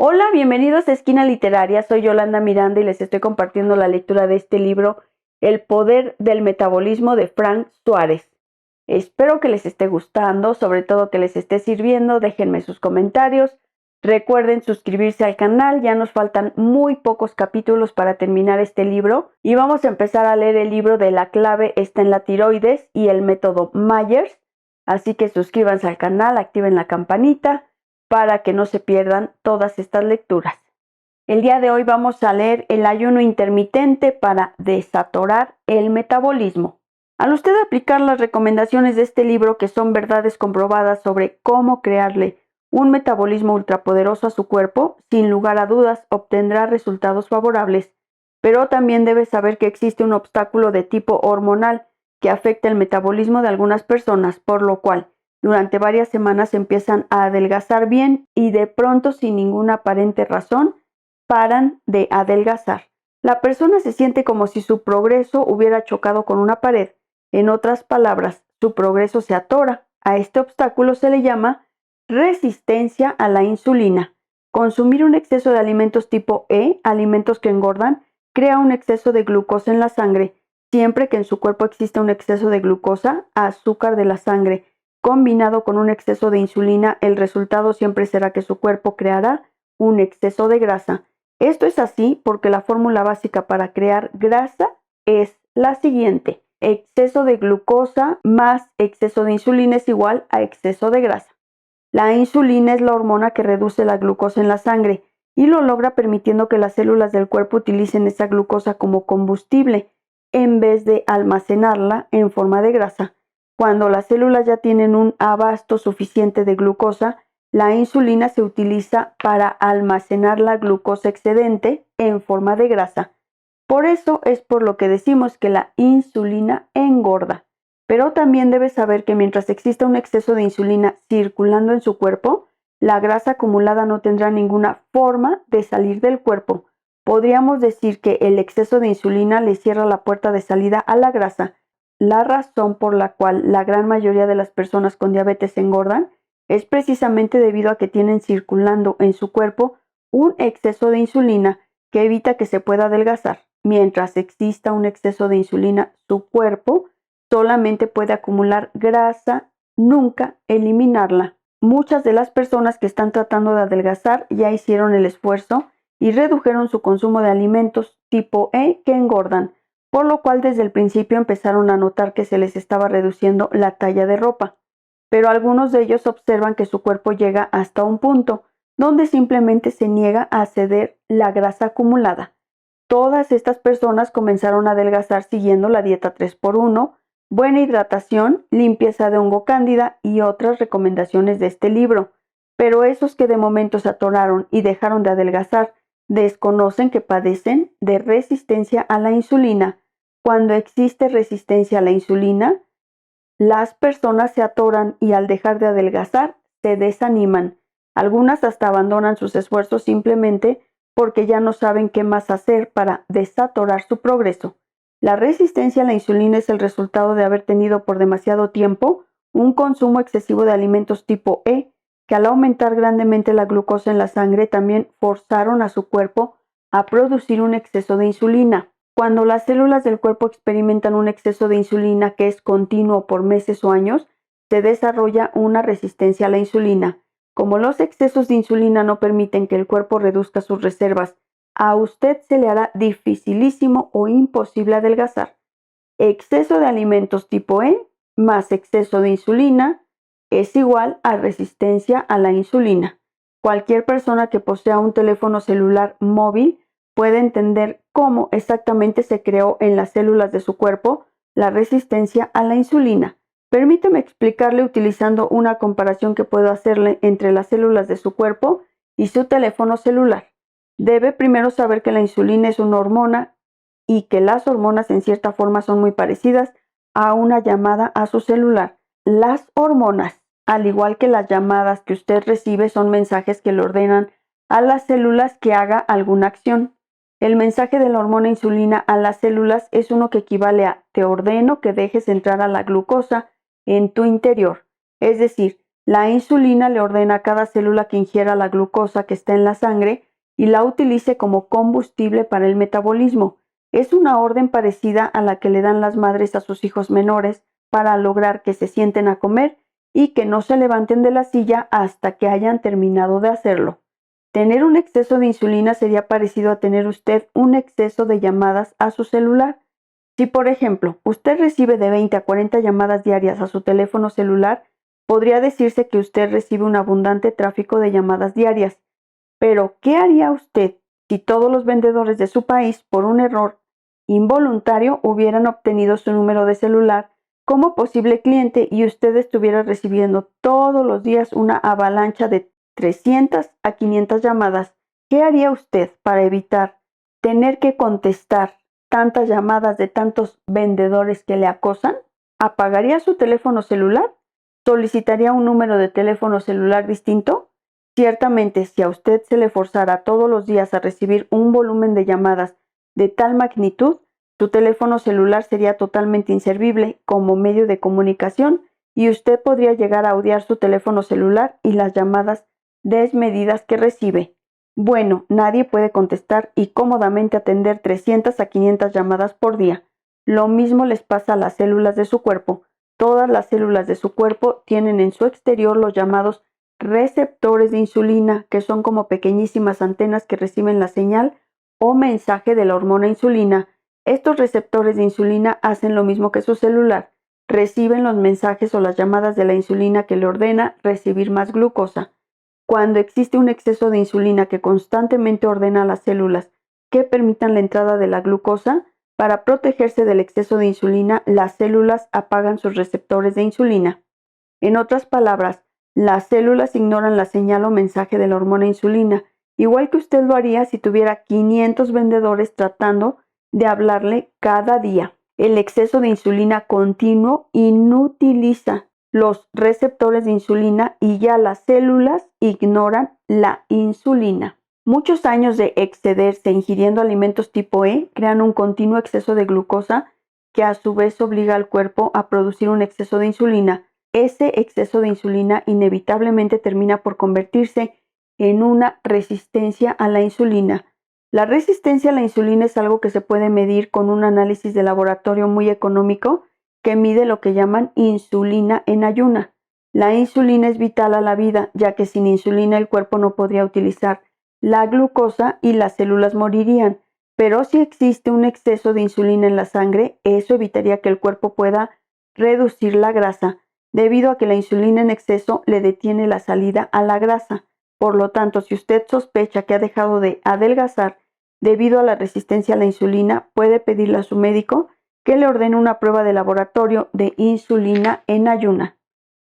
Hola, bienvenidos a Esquina Literaria. Soy Yolanda Miranda y les estoy compartiendo la lectura de este libro, El poder del metabolismo, de Frank Suárez. Espero que les esté gustando, sobre todo que les esté sirviendo. Déjenme sus comentarios. Recuerden suscribirse al canal. Ya nos faltan muy pocos capítulos para terminar este libro y vamos a empezar a leer el libro de La clave está en la tiroides y el método Myers. Así que suscríbanse al canal, activen la campanita para que no se pierdan todas estas lecturas. El día de hoy vamos a leer el ayuno intermitente para desatorar el metabolismo. Al usted aplicar las recomendaciones de este libro, que son verdades comprobadas sobre cómo crearle un metabolismo ultrapoderoso a su cuerpo, sin lugar a dudas obtendrá resultados favorables. Pero también debe saber que existe un obstáculo de tipo hormonal que afecta el metabolismo de algunas personas, por lo cual durante varias semanas empiezan a adelgazar bien y de pronto, sin ninguna aparente razón, paran de adelgazar. La persona se siente como si su progreso hubiera chocado con una pared. En otras palabras, su progreso se atora. A este obstáculo se le llama resistencia a la insulina. Consumir un exceso de alimentos tipo E, alimentos que engordan, crea un exceso de glucosa en la sangre. Siempre que en su cuerpo existe un exceso de glucosa, azúcar de la sangre, combinado con un exceso de insulina, el resultado siempre será que su cuerpo creará un exceso de grasa. Esto es así porque la fórmula básica para crear grasa es la siguiente: exceso de glucosa más exceso de insulina es igual a exceso de grasa. La insulina es la hormona que reduce la glucosa en la sangre y lo logra permitiendo que las células del cuerpo utilicen esa glucosa como combustible en vez de almacenarla en forma de grasa. Cuando las células ya tienen un abasto suficiente de glucosa, la insulina se utiliza para almacenar la glucosa excedente en forma de grasa. Por eso es por lo que decimos que la insulina engorda. Pero también debes saber que mientras exista un exceso de insulina circulando en su cuerpo, la grasa acumulada no tendrá ninguna forma de salir del cuerpo. Podríamos decir que el exceso de insulina le cierra la puerta de salida a la grasa. La razón por la cual la gran mayoría de las personas con diabetes engordan es precisamente debido a que tienen circulando en su cuerpo un exceso de insulina que evita que se pueda adelgazar. Mientras exista un exceso de insulina, su cuerpo solamente puede acumular grasa, nunca eliminarla. Muchas de las personas que están tratando de adelgazar ya hicieron el esfuerzo y redujeron su consumo de alimentos tipo E que engordan, por lo cual desde el principio empezaron a notar que se les estaba reduciendo la talla de ropa. Pero algunos de ellos observan que su cuerpo llega hasta un punto donde simplemente se niega a ceder la grasa acumulada. Todas estas personas comenzaron a adelgazar siguiendo la dieta 3x1, buena hidratación, limpieza de hongo cándida y otras recomendaciones de este libro. Pero esos que de momento se atoraron y dejaron de adelgazar desconocen que padecen de resistencia a la insulina. Cuando existe resistencia a la insulina, las personas se atoran y al dejar de adelgazar se desaniman. Algunas hasta abandonan sus esfuerzos simplemente porque ya no saben qué más hacer para desatorar su progreso. La resistencia a la insulina es el resultado de haber tenido por demasiado tiempo un consumo excesivo de alimentos tipo E, que al aumentar grandemente la glucosa en la sangre también forzaron a su cuerpo a producir un exceso de insulina. Cuando las células del cuerpo experimentan un exceso de insulina que es continuo por meses o años, se desarrolla una resistencia a la insulina. Como los excesos de insulina no permiten que el cuerpo reduzca sus reservas, a usted se le hará dificilísimo o imposible adelgazar. Exceso de alimentos tipo E más exceso de insulina es igual a resistencia a la insulina. Cualquier persona que posea un teléfono celular móvil puede entender cómo exactamente se creó en las células de su cuerpo la resistencia a la insulina. Permítame explicarle utilizando una comparación que puedo hacerle entre las células de su cuerpo y su teléfono celular. Debe primero saber que la insulina es una hormona y que las hormonas en cierta forma son muy parecidas a una llamada a su celular. Las hormonas, al igual que las llamadas que usted recibe, son mensajes que le ordenan a las células que haga alguna acción. El mensaje de la hormona insulina a las células es uno que equivale a: te ordeno que dejes entrar a la glucosa en tu interior. Es decir, La insulina le ordena a cada célula que ingiera la glucosa que está en la sangre y la utilice como combustible para el metabolismo. Es una orden parecida a la que le dan las madres a sus hijos menores para lograr que se sienten a comer y que no se levanten de la silla hasta que hayan terminado de hacerlo. Tener un exceso de insulina sería parecido a tener usted un exceso de llamadas a su celular. Si, por ejemplo, usted recibe de 20 a 40 llamadas diarias a su teléfono celular, podría decirse que usted recibe un abundante tráfico de llamadas diarias. Pero, ¿qué haría usted si todos los vendedores de su país, por un error involuntario, hubieran obtenido su número de celular como posible cliente y usted estuviera recibiendo todos los días una avalancha de 300 a 500 llamadas? ¿Qué haría usted para evitar tener que contestar tantas llamadas de tantos vendedores que le acosan? ¿Apagaría su teléfono celular? ¿Solicitaría un número de teléfono celular distinto? Ciertamente, si a usted se le forzara todos los días a recibir un volumen de llamadas de tal magnitud, su teléfono celular sería totalmente inservible como medio de comunicación y usted podría llegar a odiar su teléfono celular y las llamadas desmedidas que recibe. Bueno, nadie puede contestar y cómodamente atender 300 a 500 llamadas por día. Lo mismo les pasa a las células de su cuerpo. Todas las células de su cuerpo tienen en su exterior los llamados receptores de insulina, que son como pequeñísimas antenas que reciben la señal o mensaje de la hormona insulina. Estos receptores de insulina hacen lo mismo que su celular. Reciben los mensajes o las llamadas de la insulina que le ordena recibir más glucosa. Cuando existe un exceso de insulina que constantemente ordena a las células que permitan la entrada de la glucosa, para protegerse del exceso de insulina, las células apagan sus receptores de insulina. En otras palabras, las células ignoran la señal o mensaje de la hormona insulina, igual que usted lo haría si tuviera 500 vendedores tratando de hablarle cada día. El exceso de insulina continuo inutiliza los receptores de insulina y ya las células ignoran la insulina. Muchos años de excederse ingiriendo alimentos tipo E crean un continuo exceso de glucosa que a su vez obliga al cuerpo a producir un exceso de insulina. Ese exceso de insulina inevitablemente termina por convertirse en una resistencia a la insulina. La resistencia a la insulina es algo que se puede medir con un análisis de laboratorio muy económico que mide lo que llaman insulina en ayuna. La insulina es vital a la vida, ya que sin insulina el cuerpo no podría utilizar la glucosa y las células morirían. Pero si existe un exceso de insulina en la sangre, eso evitaría que el cuerpo pueda reducir la grasa, debido a que la insulina en exceso le detiene la salida a la grasa. Por lo tanto, si usted sospecha que ha dejado de adelgazar debido a la resistencia a la insulina, puede pedirle a su médico que le ordene una prueba de laboratorio de insulina en ayuna.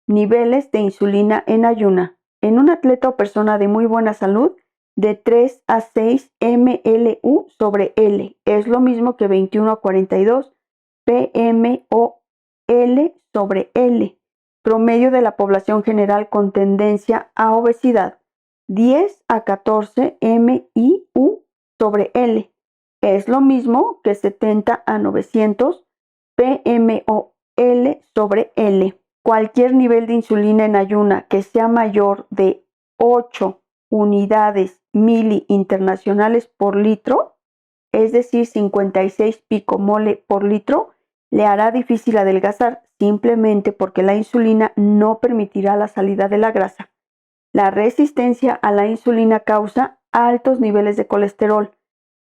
Niveles de insulina en ayuna. En un atleta o persona de muy buena salud, de 3 a 6 mLu sobre L es lo mismo que 21 a 42 pmol sobre L. Promedio de la población general con tendencia a obesidad, 10 a 14 miu sobre L. Es lo mismo que 70 a 900 pmol sobre L. Cualquier nivel de insulina en ayuna que sea mayor de 8 unidades mili internacionales por litro, es decir, 56 picomole por litro, le hará difícil adelgazar simplemente porque la insulina no permitirá la salida de la grasa. La resistencia a la insulina causa altos niveles de colesterol,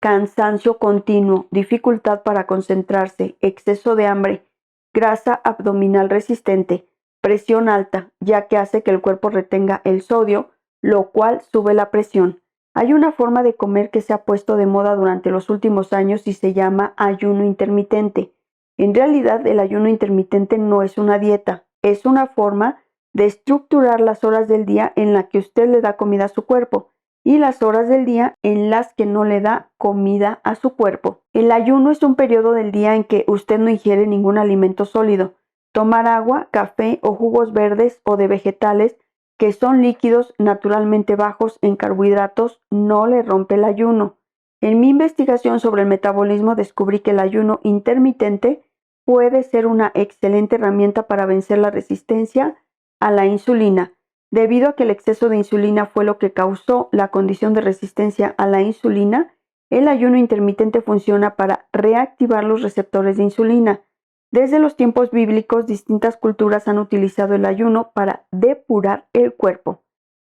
cansancio continuo, dificultad para concentrarse, exceso de hambre, grasa abdominal resistente, presión alta, ya que hace que el cuerpo retenga el sodio, lo cual sube la presión. Hay una forma de comer que se ha puesto de moda durante los últimos años y se llama ayuno intermitente. En realidad, el ayuno intermitente no es una dieta, es una forma de estructurar las horas del día en la que usted le da comida a su cuerpo y las horas del día en las que no le da comida a su cuerpo. El ayuno es un periodo del día en que usted no ingiere ningún alimento sólido. Tomar agua, café o jugos verdes o de vegetales que son líquidos naturalmente bajos en carbohidratos no le rompe el ayuno. En mi investigación sobre el metabolismo descubrí que el ayuno intermitente puede ser una excelente herramienta para vencer la resistencia a la insulina. Debido a que el exceso de insulina fue lo que causó la condición de resistencia a la insulina, el ayuno intermitente funciona para reactivar los receptores de insulina. Desde los tiempos bíblicos, distintas culturas han utilizado el ayuno para depurar el cuerpo.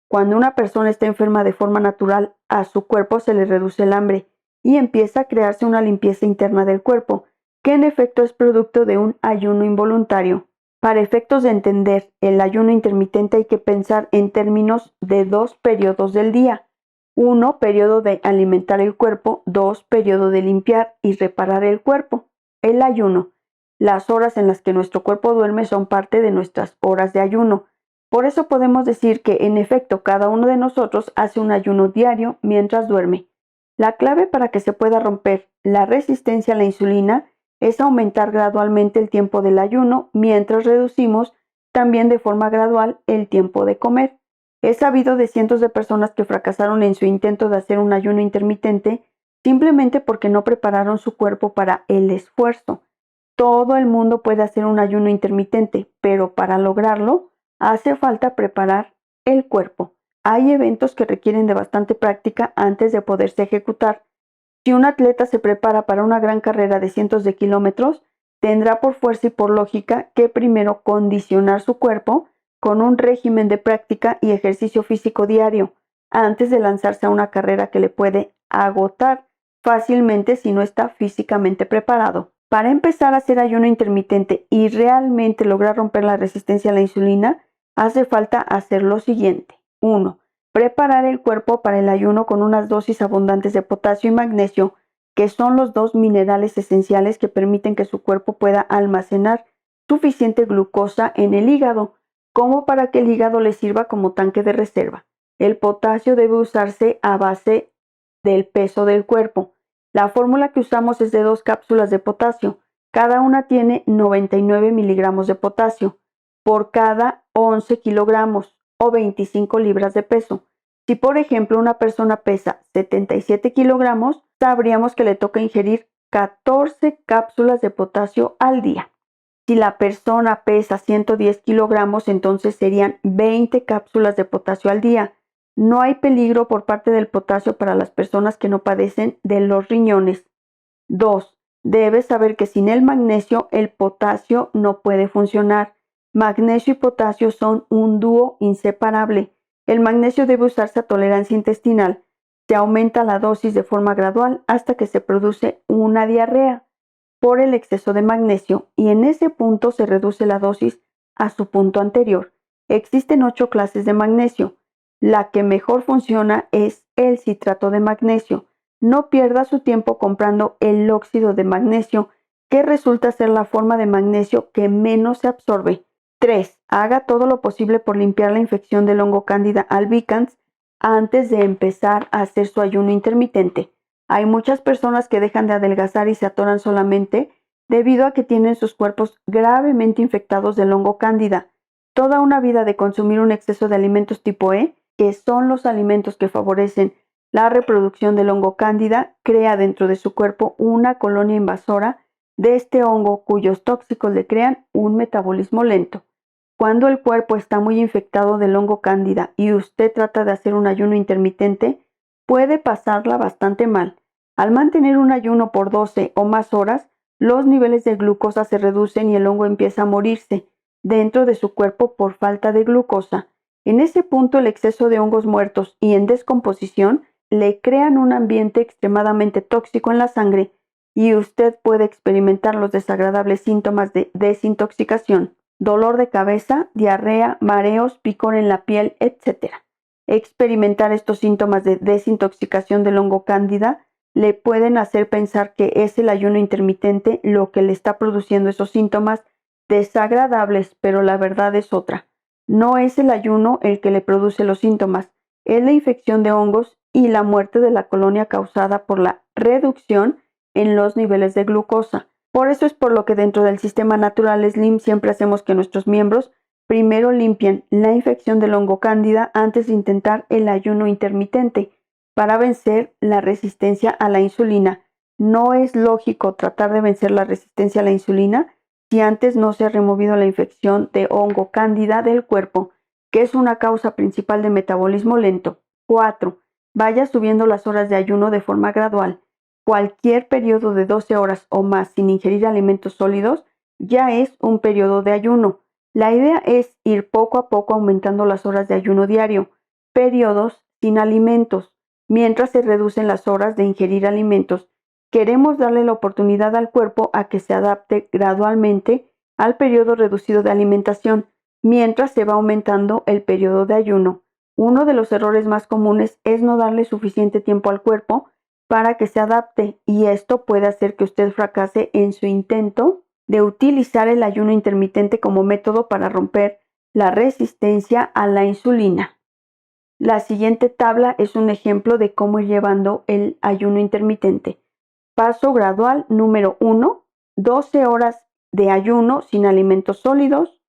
Cuando una persona está enferma de forma natural, a su cuerpo se le reduce el hambre y empieza a crearse una limpieza interna del cuerpo, que en efecto es producto de un ayuno involuntario. Para efectos de entender el ayuno intermitente hay que pensar en términos de 2 periodos del día. 1, periodo de alimentar el cuerpo. 2, periodo de limpiar y reparar el cuerpo. El ayuno. Las horas en las que nuestro cuerpo duerme son parte de nuestras horas de ayuno. Por eso podemos decir que, en efecto, cada uno de nosotros hace un ayuno diario mientras duerme. La clave para que se pueda romper la resistencia a la insulina es aumentar gradualmente el tiempo del ayuno mientras reducimos también de forma gradual el tiempo de comer. Es sabido de cientos de personas que fracasaron en su intento de hacer un ayuno intermitente simplemente porque no prepararon su cuerpo para el esfuerzo. Todo el mundo puede hacer un ayuno intermitente, pero para lograrlo hace falta preparar el cuerpo. Hay eventos que requieren de bastante práctica antes de poderse ejecutar. Si un atleta se prepara para una gran carrera de cientos de kilómetros, tendrá por fuerza y por lógica que primero condicionar su cuerpo con un régimen de práctica y ejercicio físico diario, antes de lanzarse a una carrera que le puede agotar fácilmente si no está físicamente preparado. Para empezar a hacer ayuno intermitente y realmente lograr romper la resistencia a la insulina, hace falta hacer lo siguiente. 1. Preparar el cuerpo para el ayuno con unas dosis abundantes de potasio y magnesio, que son los 2 minerales esenciales que permiten que su cuerpo pueda almacenar suficiente glucosa en el hígado, como para que el hígado le sirva como tanque de reserva. El potasio debe usarse a base del peso del cuerpo. La fórmula que usamos es de 2 cápsulas de potasio. Cada una tiene 99 miligramos de potasio por cada 11 kilogramos o 25 libras de peso. Si, por ejemplo, una persona pesa 77 kilogramos, sabríamos que le toca ingerir 14 cápsulas de potasio al día. Si la persona pesa 110 kilogramos, entonces serían 20 cápsulas de potasio al día. No hay peligro por parte del potasio para las personas que no padecen de los riñones. 2. Debes saber que sin el magnesio, el potasio no puede funcionar. Magnesio y potasio son un dúo inseparable. El magnesio debe usarse a tolerancia intestinal. Se aumenta la dosis de forma gradual hasta que se produce una diarrea por el exceso de magnesio y en ese punto se reduce la dosis a su punto anterior. Existen 8 clases de magnesio. La que mejor funciona es el citrato de magnesio. No pierda su tiempo comprando el óxido de magnesio, que resulta ser la forma de magnesio que menos se absorbe. 3. Haga todo lo posible por limpiar la infección del hongo Candida albicans antes de empezar a hacer su ayuno intermitente. Hay muchas personas que dejan de adelgazar y se atoran solamente debido a que tienen sus cuerpos gravemente infectados del hongo Cándida. Toda una vida de consumir un exceso de alimentos tipo E, que son los alimentos que favorecen la reproducción del hongo Cándida, crea dentro de su cuerpo una colonia invasora de este hongo cuyos tóxicos le crean un metabolismo lento. Cuando el cuerpo está muy infectado del hongo Cándida y usted trata de hacer un ayuno intermitente, puede pasarla bastante mal. Al mantener un ayuno por 12 o más horas, los niveles de glucosa se reducen y el hongo empieza a morirse dentro de su cuerpo por falta de glucosa. En ese punto, el exceso de hongos muertos y en descomposición le crean un ambiente extremadamente tóxico en la sangre y usted puede experimentar los desagradables síntomas de desintoxicación, dolor de cabeza, diarrea, mareos, picor en la piel, etc. Experimentar estos síntomas de desintoxicación del hongo Cándida le pueden hacer pensar que es el ayuno intermitente lo que le está produciendo esos síntomas desagradables, pero la verdad es otra. No es el ayuno el que le produce los síntomas, es la infección de hongos y la muerte de la colonia causada por la reducción en los niveles de glucosa. Por eso es por lo que dentro del sistema natural Slim siempre hacemos que nuestros miembros primero limpien la infección del hongo Cándida antes de intentar el ayuno intermitente para vencer la resistencia a la insulina. No es lógico tratar de vencer la resistencia a la insulina si antes no se ha removido la infección de hongo Cándida del cuerpo. que es una causa principal de metabolismo lento. 4. Vaya subiendo las horas de ayuno de forma gradual. Cualquier periodo de 12 horas o más sin ingerir alimentos sólidos ya es un periodo de ayuno. La idea es ir poco a poco aumentando las horas de ayuno diario, periodos sin alimentos, mientras se reducen las horas de ingerir alimentos. Queremos darle la oportunidad al cuerpo a que se adapte gradualmente al periodo reducido de alimentación, mientras se va aumentando el periodo de ayuno. Uno de los errores más comunes es no darle suficiente tiempo al cuerpo para que se adapte, y esto puede hacer que usted fracase en su intento de utilizar el ayuno intermitente como método para romper la resistencia a la insulina. La siguiente tabla es un ejemplo de cómo ir llevando el ayuno intermitente. Paso gradual número 1, 12 horas de ayuno sin alimentos sólidos,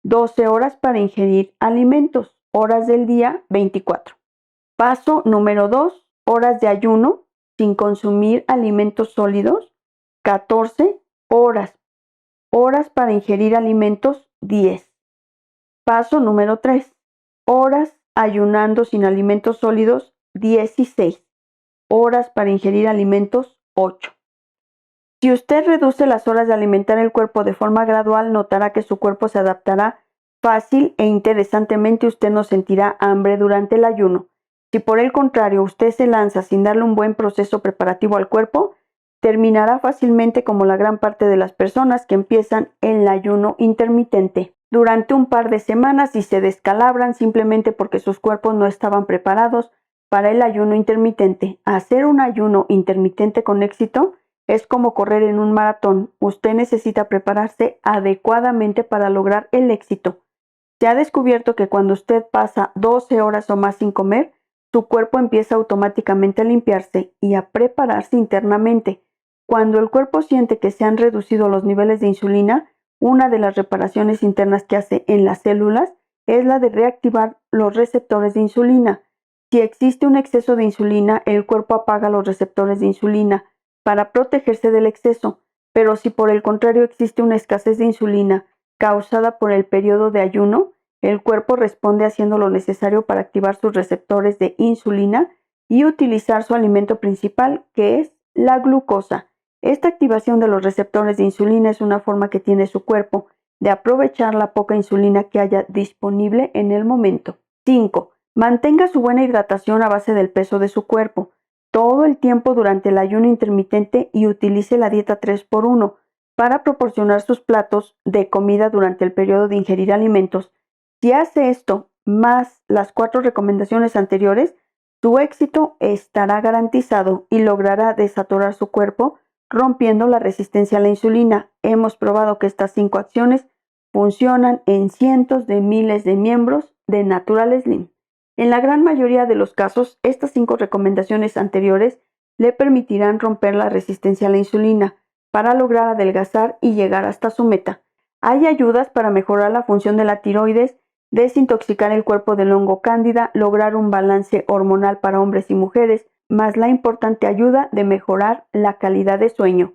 12 horas para ingerir alimentos, horas del día 24. Paso número 2, horas de ayuno sin consumir alimentos sólidos, 14 horas. Horas para ingerir alimentos, 10. Paso número 3, horas ayunando sin alimentos sólidos, 16. Horas para ingerir alimentos, 8. Si usted reduce las horas de alimentar el cuerpo de forma gradual, notará que su cuerpo se adaptará fácil e interesantemente usted no sentirá hambre durante el ayuno. Si por el contrario usted se lanza sin darle un buen proceso preparativo al cuerpo, terminará fácilmente como la gran parte de las personas que empiezan el ayuno intermitente. Durante un par de semanas y se descalabran simplemente porque sus cuerpos no estaban preparados para el ayuno intermitente. Hacer un ayuno intermitente con éxito es como correr en un maratón. Usted necesita prepararse adecuadamente para lograr el éxito. Se ha descubierto que cuando usted pasa 12 horas o más sin comer, su cuerpo empieza automáticamente a limpiarse y a prepararse internamente. Cuando el cuerpo siente que se han reducido los niveles de insulina, una de las reparaciones internas que hace en las células es la de reactivar los receptores de insulina. Si existe un exceso de insulina, el cuerpo apaga los receptores de insulina para protegerse del exceso, pero si por el contrario existe una escasez de insulina causada por el periodo de ayuno, el cuerpo responde haciendo lo necesario para activar sus receptores de insulina y utilizar su alimento principal, que es la glucosa. Esta activación de los receptores de insulina es una forma que tiene su cuerpo de aprovechar la poca insulina que haya disponible en el momento. 5. Mantenga su buena hidratación a base del peso de su cuerpo todo el tiempo durante el ayuno intermitente y utilice la dieta 3x1 para proporcionar sus platos de comida durante el periodo de ingerir alimentos. Si hace esto más las 4 recomendaciones anteriores, su éxito estará garantizado y logrará desatorar su cuerpo rompiendo la resistencia a la insulina. Hemos probado que estas 5 acciones funcionan en cientos de miles de miembros de Natural Slim. En la gran mayoría de los casos, estas 5 recomendaciones anteriores le permitirán romper la resistencia a la insulina para lograr adelgazar y llegar hasta su meta. Hay ayudas para mejorar la función de la tiroides, desintoxicar el cuerpo del hongo cándida, lograr un balance hormonal para hombres y mujeres, más la importante ayuda de mejorar la calidad de sueño.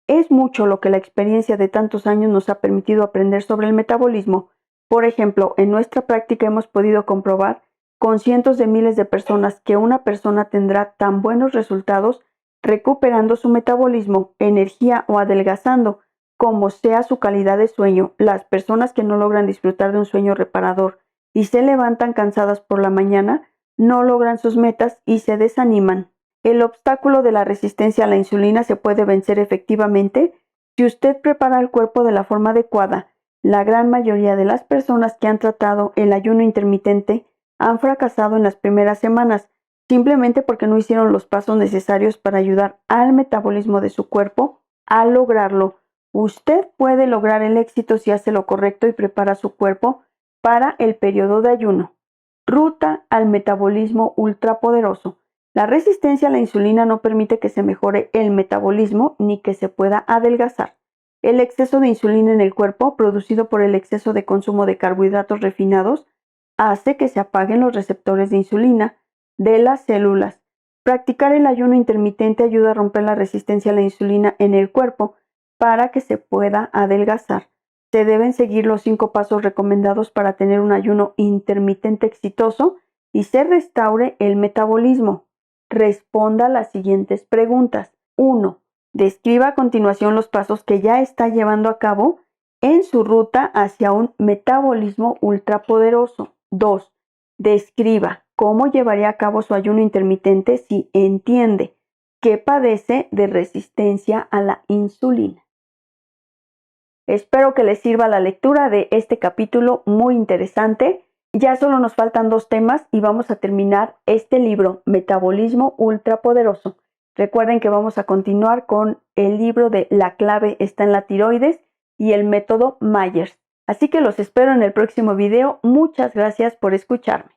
Es mucho lo que la experiencia de tantos años nos ha permitido aprender sobre el metabolismo. Por ejemplo, en nuestra práctica hemos podido comprobar con cientos de miles de personas que una persona tendrá tan buenos resultados recuperando su metabolismo, energía o adelgazando, como sea su calidad de sueño. Las personas que no logran disfrutar de un sueño reparador y se levantan cansadas por la mañana, no logran sus metas y se desaniman. El obstáculo de la resistencia a la insulina se puede vencer efectivamente si usted prepara el cuerpo de la forma adecuada. La gran mayoría de las personas que han tratado el ayuno intermitente han fracasado en las primeras semanas, simplemente porque no hicieron los pasos necesarios para ayudar al metabolismo de su cuerpo a lograrlo. Usted puede lograr el éxito si hace lo correcto y prepara su cuerpo para el periodo de ayuno. Ruta al metabolismo ultrapoderoso. La resistencia a la insulina no permite que se mejore el metabolismo ni que se pueda adelgazar. El exceso de insulina en el cuerpo, producido por el exceso de consumo de carbohidratos refinados, hace que se apaguen los receptores de insulina de las células. Practicar el ayuno intermitente ayuda a romper la resistencia a la insulina en el cuerpo para que se pueda adelgazar. Se deben seguir los 5 pasos recomendados para tener un ayuno intermitente exitoso y se restaure el metabolismo. Responda las siguientes preguntas. 1. Describa a continuación los pasos que ya está llevando a cabo en su ruta hacia un metabolismo ultrapoderoso. 2. Describa cómo llevaría a cabo su ayuno intermitente si entiende que padece de resistencia a la insulina. Espero que les sirva la lectura de este capítulo muy interesante. Ya solo nos faltan 2 temas y vamos a terminar este libro, Metabolismo Ultrapoderoso. Recuerden que vamos a continuar con el libro de La clave está en la tiroides y el método Myers. Así que los espero en el próximo video. Muchas gracias por escucharme.